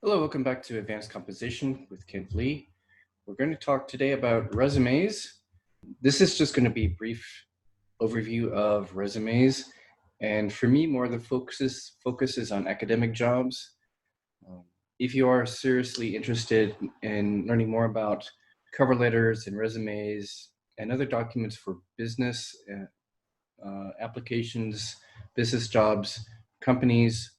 Hello, welcome back to Advanced Composition with Kent Lee. We're going to talk today about resumes. This is just going to be a brief overview of resumes. And for me, more the focus is on academic jobs. If you are seriously interested in learning more about cover letters and resumes and other documents for business applications, business jobs, companies,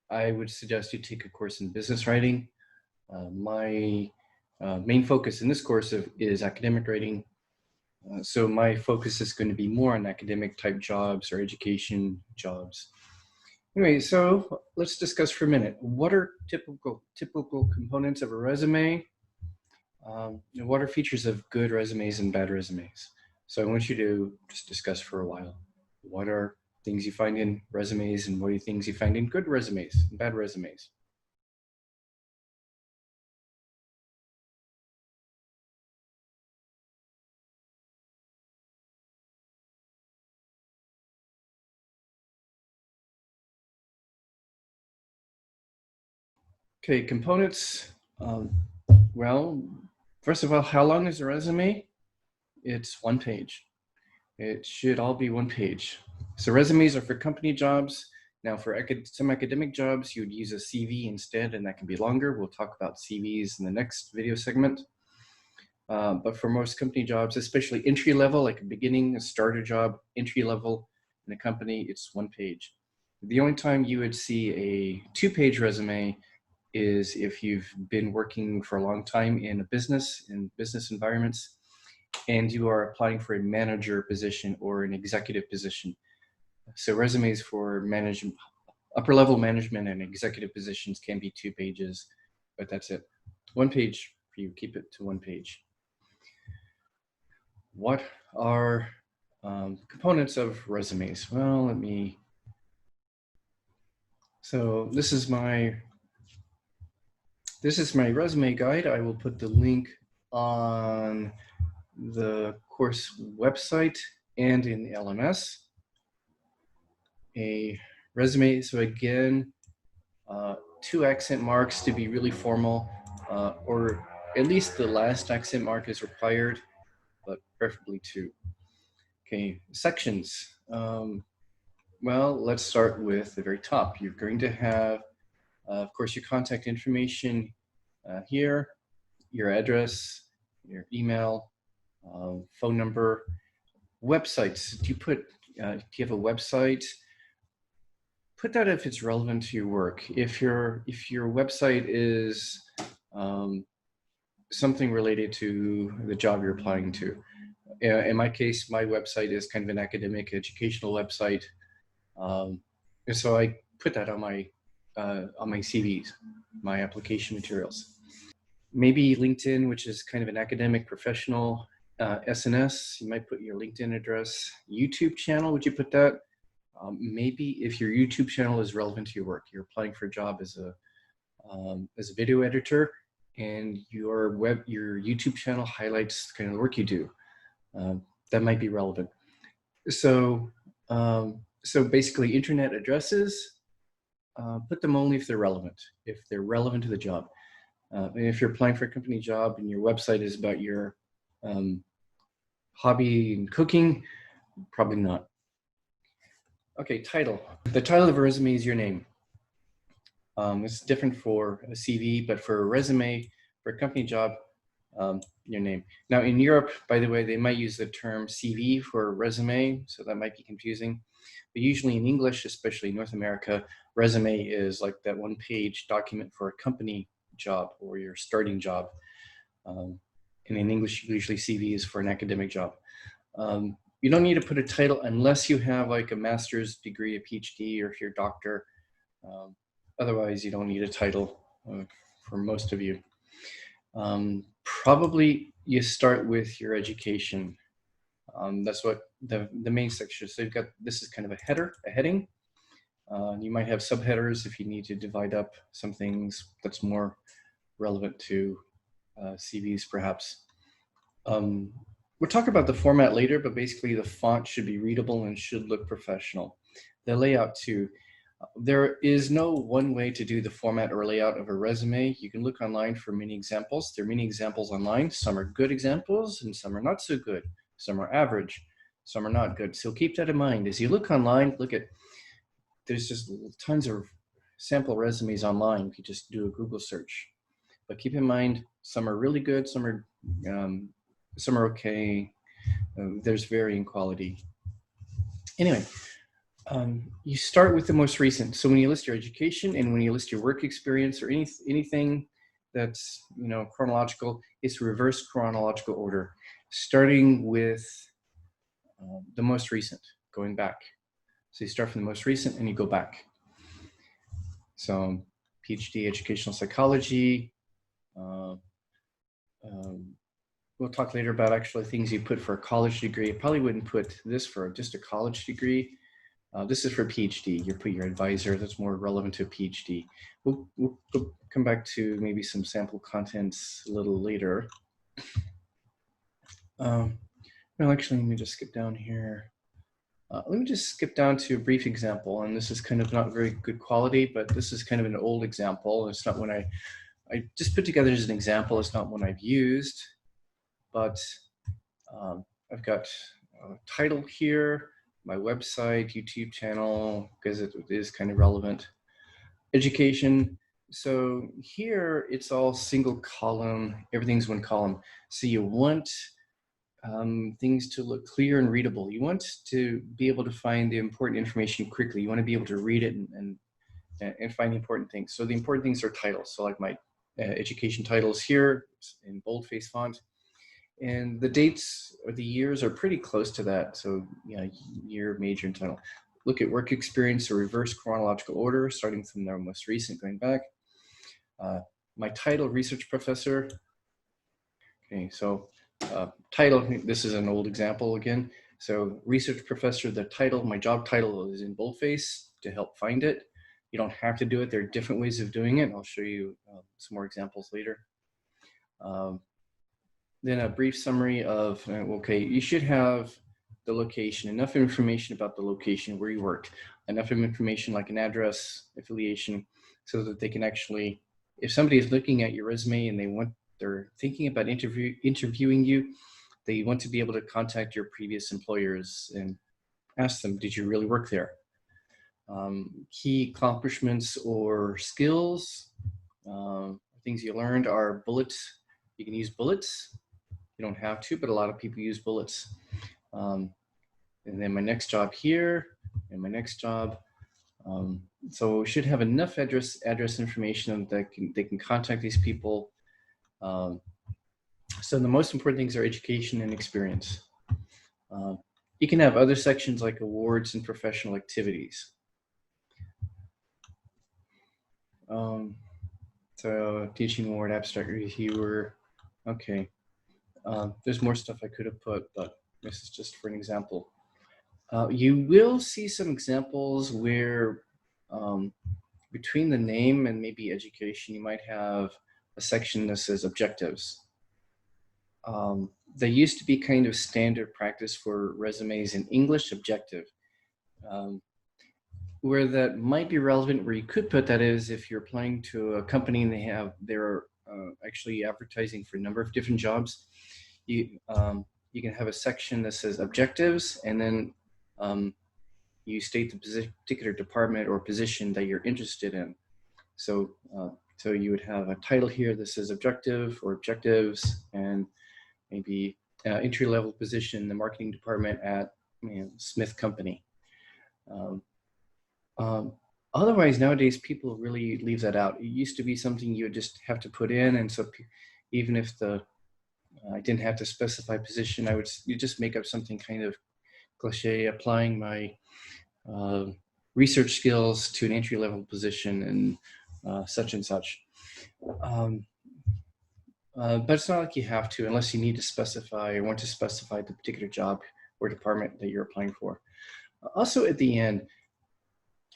I would suggest you take a course in business writing. My main focus in this course is academic writing. So my focus is going to be more on academic type jobs or education jobs. Anyway, so let's discuss for a minute. What are typical components of a resume? And what are features of good resumes and bad resumes? So I want you to just discuss for a while. What are things you find in resumes and what are things you find in good resumes and bad resumes? Okay, components. Well, first of all, how long is a resume? It's one page. It should all be one page. So resumes are for company jobs. Now for some academic jobs, you would use a CV instead, and that can be longer. We'll talk about CVs in the next video segment. But for most company jobs, especially entry level, like a beginning, a starter job, entry level in a company, it's one page. The only time you would see a two-page resume is if you've been working for a long time in business environments, and you are applying for a manager position or an executive position. So resumes for upper level management and executive positions can be 2 pages, but that's it. 1 page for you, keep it to 1 page. What are components of resumes? Well, so this is my resume guide. I will put the link on the course website and in the LMS. A resume, so again, 2 accent marks to be really formal, or at least the last accent mark is required, but preferably 2. Okay, sections. Well, let's start with the very top. You're going to have, of course, your contact information here, your address, your email, phone number, websites. Do you have a website? Put that if it's relevant to your work. If your website is something related to the job you're applying to. In my case, my website is kind of an academic educational website. And so I put that on my CVs, my application materials. Maybe LinkedIn, which is kind of an academic professional SNS. You might put your LinkedIn address. YouTube channel, would you put that? Maybe if your YouTube channel is relevant to your work, you're applying for a job as a video editor, and your YouTube channel highlights kind of the work you do. That might be relevant. So basically, internet addresses, put them only if they're relevant to the job. And if you're applying for a company job and your website is about your hobby in cooking, probably not. Okay, title. The title of a resume is your name. It's different for a CV, but for a resume, for a company job, your name. Now in Europe, by the way, they might use the term CV for resume, so that might be confusing. But usually in English, especially North America, resume is like that 1-page document for a company job or your starting job. And in English, usually CV is for an academic job. You don't need to put a title unless you have like a master's degree, a PhD, or if you're a doctor. Otherwise, you don't need a title for most of you. Probably you start with your education. That's what the main section. So you've got, this is kind of a heading. You might have subheaders if you need to divide up some things that's more relevant to CVs perhaps. We'll talk about the format later, but basically the font should be readable and should look professional. The layout too. There is no one way to do the format or layout of a resume. You can look online for many examples. There are many examples online. Some are good examples and some are not so good. Some are average, some are not good. So keep that in mind. As you look online, there's just tons of sample resumes online if you just do a Google search. But keep in mind, some are really good, some are okay. There's varying quality. Anyway, you start with the most recent. So when you list your education and when you list your work experience or anything that's chronological, it's reverse chronological order, starting with the most recent, going back. So you start from the most recent and you go back. So PhD educational psychology. We'll talk later about actually things you put for a college degree. I probably wouldn't put this for just a college degree. This is for PhD. You put your advisor. That's more relevant to a PhD. We'll come back to maybe some sample contents a little later. No, actually, let me just skip down here. Let me just skip down to a brief example. And this is kind of not very good quality, but this is kind of an old example. It's not one I just put together as an example. It's not one I've used, but I've got a title here, my website, YouTube channel, because it is kind of relevant. Education. So here it's all single column, everything's one column. So you want things to look clear and readable. You want to be able to find the important information quickly. You want to be able to read it and find the important things. So the important things are titles. So like my education titles here in boldface font. And the dates or the years are pretty close to that. So year, major, and title. Look at work experience, or reverse chronological order, starting from the most recent, going back. My title, research professor. Okay, so title, this is an old example again. So research professor, the title, my job title is in boldface to help find it. You don't have to do it. There are different ways of doing it. I'll show you some more examples later. Then a brief summary of, okay, you should have the location, enough information about the location where you worked, enough information like an address, affiliation, so that they can actually, if somebody is looking at your resume and they're thinking about interviewing you, they want to be able to contact your previous employers and ask them, did you really work there? Key accomplishments or skills, things you learned are bullets. You can use bullets. You don't have to, but a lot of people use bullets. And then my next job here and my next job. So we should have enough address information that they can contact these people. So the most important things are education and experience. You can have other sections like awards and professional activities. So teaching award, abstract reviewer. Okay. There's more stuff I could have put, but this is just for an example. You will see some examples where between the name and maybe education, you might have a section that says objectives. They used to be kind of standard practice for resumes in English, objective. Where that might be relevant, where you could put that is if you're applying to a company and they're actually advertising for a number of different jobs. You can have a section that says objectives, and then you state the particular department or position that you're interested in. So you would have a title here that says objective or objectives, and maybe entry-level position in the marketing department at Smith Company. Otherwise, nowadays, people really leave that out. It used to be something you would just have to put in, and so even if I didn't have to specify position, you just make up something kind of cliche, applying my research skills to an entry-level position and such and such. But it's not like you have to, unless you need to specify or want to specify the particular job or department that you're applying for. Also at the end,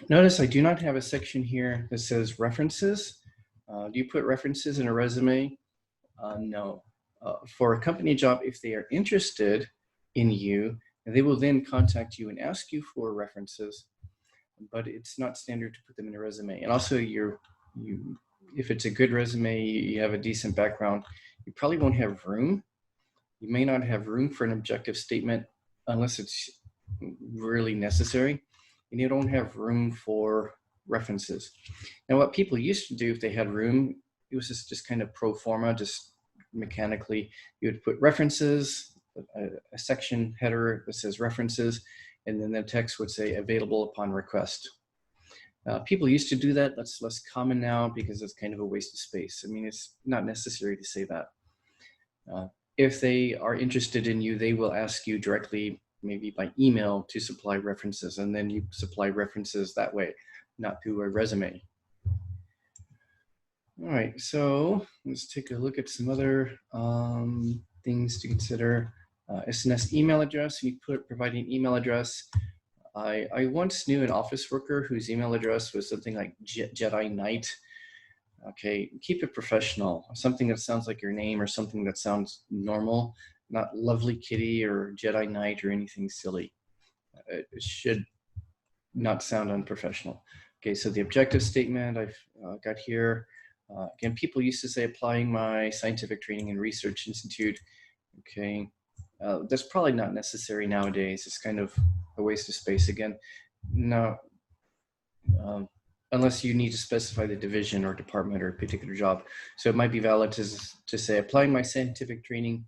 notice I do not have a section here that says references. Do you put references in a resume? No. For a company job, if they are interested in you, they will then contact you and ask you for references. but it's not standard to put them in a resume. And also if it's a good resume, you have a decent background, you probably won't have room. You may not have room for an objective statement unless it's really necessary, and you don't have room for references. Now, what people used to do if they had room, it was just kind of pro forma, just mechanically. You would put references, a section header that says references, and then the text would say available upon request. People used to do that. That's less common now because it's kind of a waste of space. I mean, it's not necessary to say that. If they are interested in you, they will ask you directly, maybe by email, to supply references, and then you supply references that way, not through a resume. All right, so let's take a look at some other things to consider. SNS email address, you provide an email address. I once knew an office worker whose email address was something like Jedi Knight. Okay, keep it professional. Something that sounds like your name or something that sounds normal, not Lovely Kitty or Jedi Knight or anything silly. It should not sound unprofessional. Okay, so the objective statement I've got here. Again, people used to say applying my scientific training and research institute. Okay, that's probably not necessary nowadays. It's kind of a waste of space again. No. Unless you need to specify the division or department or a particular job. So it might be valid to say applying my scientific training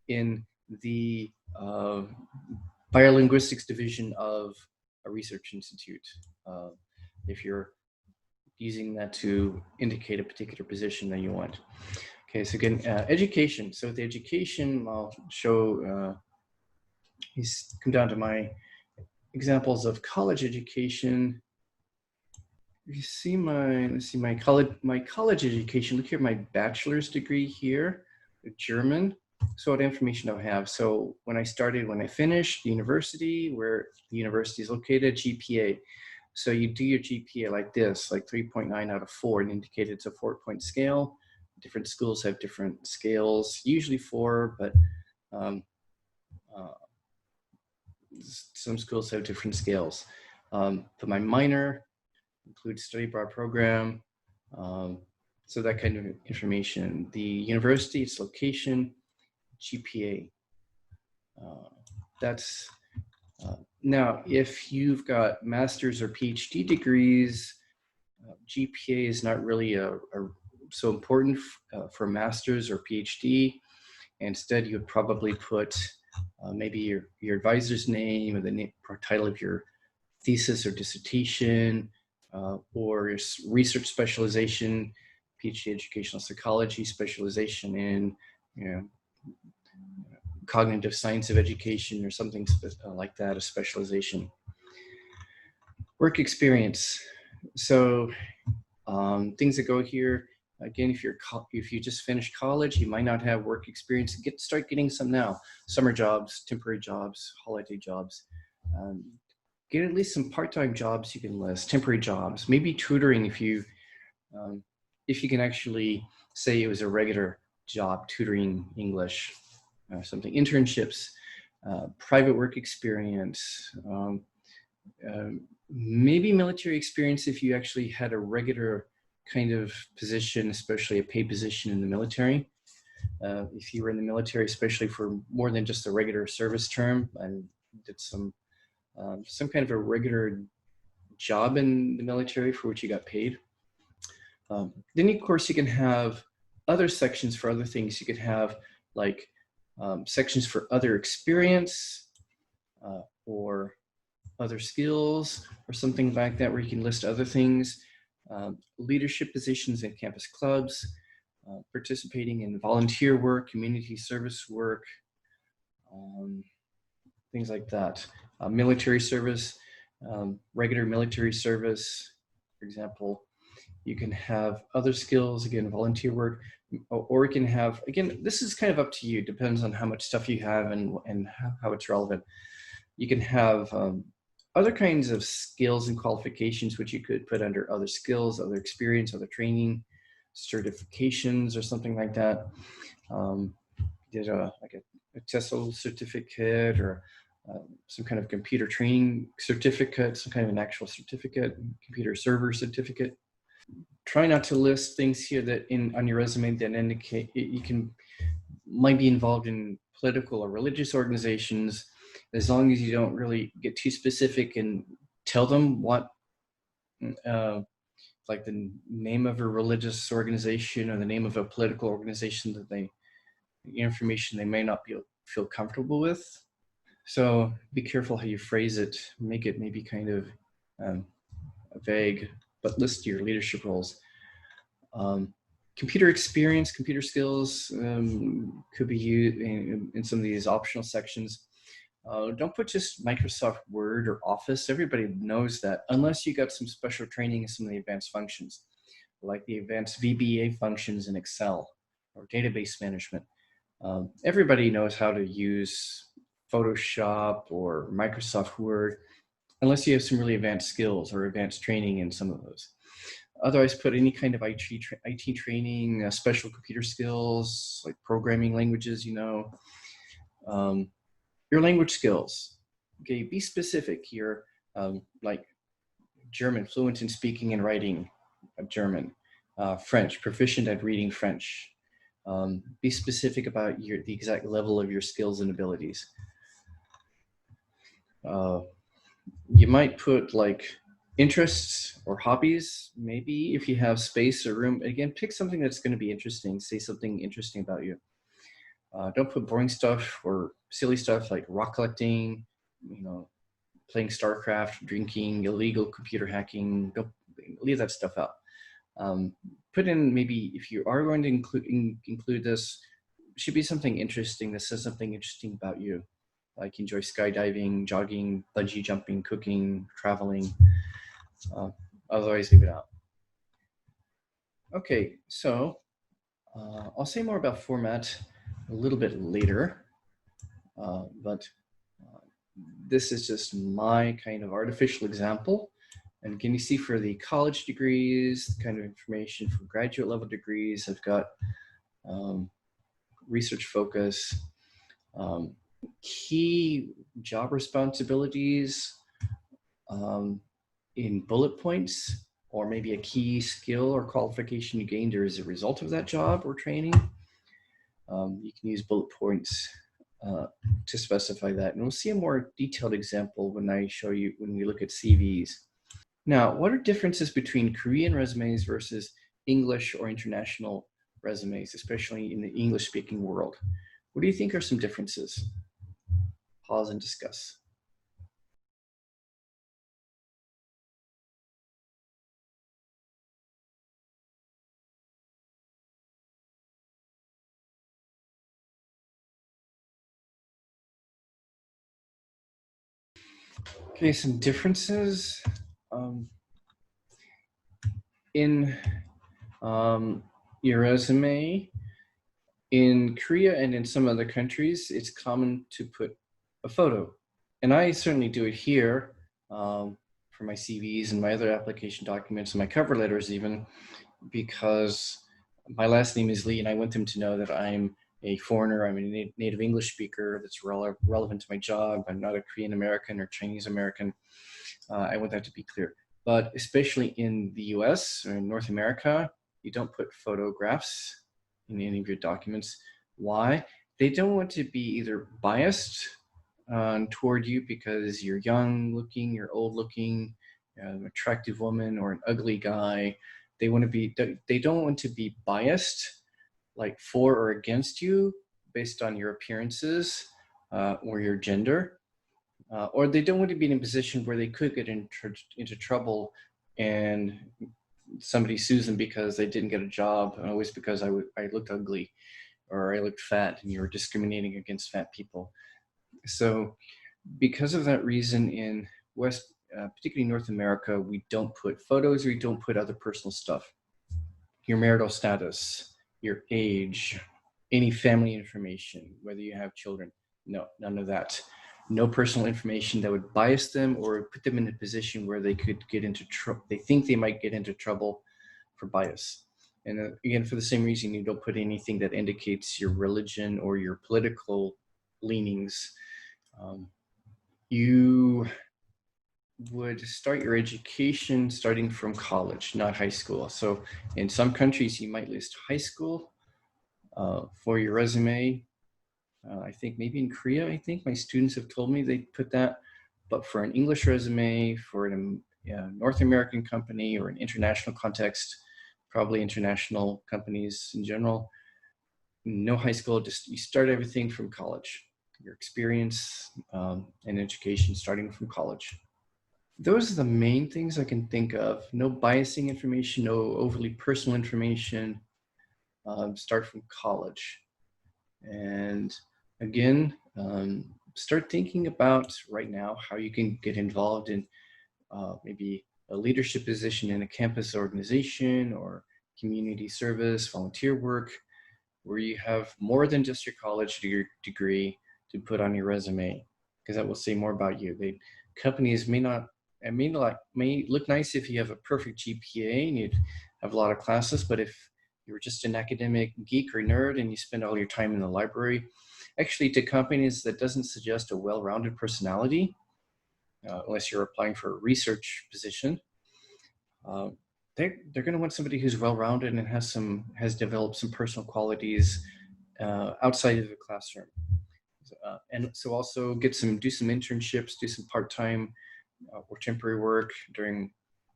in the biolinguistics division of a research institute, if you're using that to indicate a particular position that you want. Okay, so again, education. So the education, I'll show, these come down to my examples of college education. You see my college education. Look here, my bachelor's degree here, German. So what information do I have? So when I finished the university, where the university is located, GPA. So you do your GPA like this, like 3.9 out of 4, and indicate it's a 4-point scale. Different schools have different scales, usually 4, but some schools have different scales. For my minor, includes study abroad program, so that kind of information. The university, its location, GPA. Now, if you've got master's or PhD degrees, GPA is not really so important for master's or PhD. Instead, you would probably put maybe your advisor's name or the title of your thesis or dissertation, or your research specialization, PhD educational psychology specialization in, cognitive science of education or something like that, a specialization. Work experience. So things that go here, again, if you just finished college, you might not have work experience. Start getting some now. Summer jobs, temporary jobs, holiday jobs. Get at least some part-time jobs you can list, temporary jobs, maybe tutoring if you can actually say it was a regular job, tutoring English or something. Internships, private work experience, maybe military experience if you actually had a regular kind of position, especially a paid position in the military. If you were in the military, especially for more than just a regular service term, and did some kind of a regular job in the military for which you got paid. Then, of course, you can have other sections for other things. You could have like sections for other experience or other skills or something like that, where you can list other things. Leadership positions in campus clubs, participating in volunteer work, community service work, things like that. Military service, regular military service, for example. You can have other skills, again, volunteer work, or you can have, again, this is kind of up to you, depends on how much stuff you have and how it's relevant. You can have other kinds of skills and qualifications, which you could put under other skills, other experience, other training, certifications, or something like that. Did like a TESOL certificate or some kind of computer training certificate, some kind of an actual certificate, computer server certificate. Try not to list things here that on your resume that indicate you might be involved in political or religious organizations, as long as you don't really get too specific and tell them what, like the name of a religious organization or the name of a political organization that information they may not feel comfortable with. So be careful how you phrase it. Make it maybe kind of vague, but list your leadership roles. Computer experience, computer skills could be used in some of these optional sections. Don't put just Microsoft Word or Office. Everybody knows that, unless you got some special training in some of the advanced functions, like the advanced VBA functions in Excel or database management. Everybody knows how to use Photoshop or Microsoft Word, unless you have some really advanced skills or advanced training in some of those. Otherwise, put any kind of IT training, special computer skills, like programming languages, your language skills. Okay, be specific. You're like German, fluent in speaking and writing German. French, proficient at reading French. Be specific about the exact level of your skills and abilities. You might put like interests or hobbies, maybe, if you have space or room. Again, pick something that's going to be interesting. Say something interesting about you. Don't put boring stuff or silly stuff like rock collecting, playing StarCraft, drinking, illegal computer hacking. Don't leave that stuff out. Put in, maybe if you are going to include this, should be something interesting that says something interesting about you. Like enjoy skydiving, jogging, bungee jumping, cooking, traveling. Otherwise, leave it out. Okay, so I'll say more about format a little bit later, but this is just my kind of artificial example. And can you see for the college degrees, the kind of information for graduate level degrees, I've got research focus, key job responsibilities in bullet points, or maybe a key skill or qualification you gained as a result of that job or training. You can use bullet points to specify that. And we'll see a more detailed example when we look at CVs. Now, what are differences between Korean resumes versus English or international resumes, especially in the English-speaking world? What do you think are some differences? Pause and discuss. Okay, some differences in your resume. In Korea and in some other countries, it's common to put a photo. And I certainly do it here for my CVs and my other application documents and my cover letters even, because my last name is Lee and I want them to know that I'm a foreigner. I'm a native English speaker that's relevant to my job. I'm not a Korean American or Chinese American. I want that to be clear. But especially in the US or in North America, you don't put photographs in any of your documents. Why? They don't want to be either biased toward you because you're young looking, you're old looking, an attractive woman, or an ugly guy. They don't want to be biased, like for or against you based on your appearances or your gender. Or they don't want to be in a position where they could get into trouble and somebody sues them because they didn't get a job, always because I looked ugly or I looked fat, and you were discriminating against fat people. So because of that reason, in particularly North America, we don't put photos or we don't put other personal stuff. Your marital status, your age, any family information, whether you have children. No, none of that. No personal information that would bias them or put them in a position where they could get into trouble. They think they might get into trouble for bias. And again, for the same reason, you don't put anything that indicates your religion or your political leanings. you would start your education starting from college, not high school. So in some countries, you might list high school for your resume. I think maybe in Korea, I think my students have told me they put that. But for an English resume, for a North American company or an international context, probably international companies in general, no high school, just you start everything from college. Your experience and education starting from college. Those are the main things I can think of. No biasing information, no overly personal information. Start from college. And again, start thinking about right now how you can get involved in maybe a leadership position in a campus organization or community service, volunteer work, where you have more than just your college degree to put on your resume, because that will say more about you. Companies may not, it may look nice if you have a perfect GPA and you'd have a lot of classes, but if you're just an academic geek or nerd and you spend all your time in the library, actually to companies that doesn't suggest a well-rounded personality, unless you're applying for a research position. They're going to want somebody who's well-rounded and has developed some personal qualities outside of the classroom. And so also do some internships, do some part-time or temporary work during,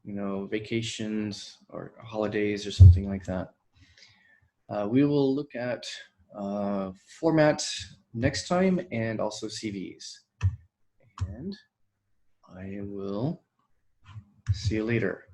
vacations or holidays or something like that. We will look at format next time and also CVs. And I will see you later.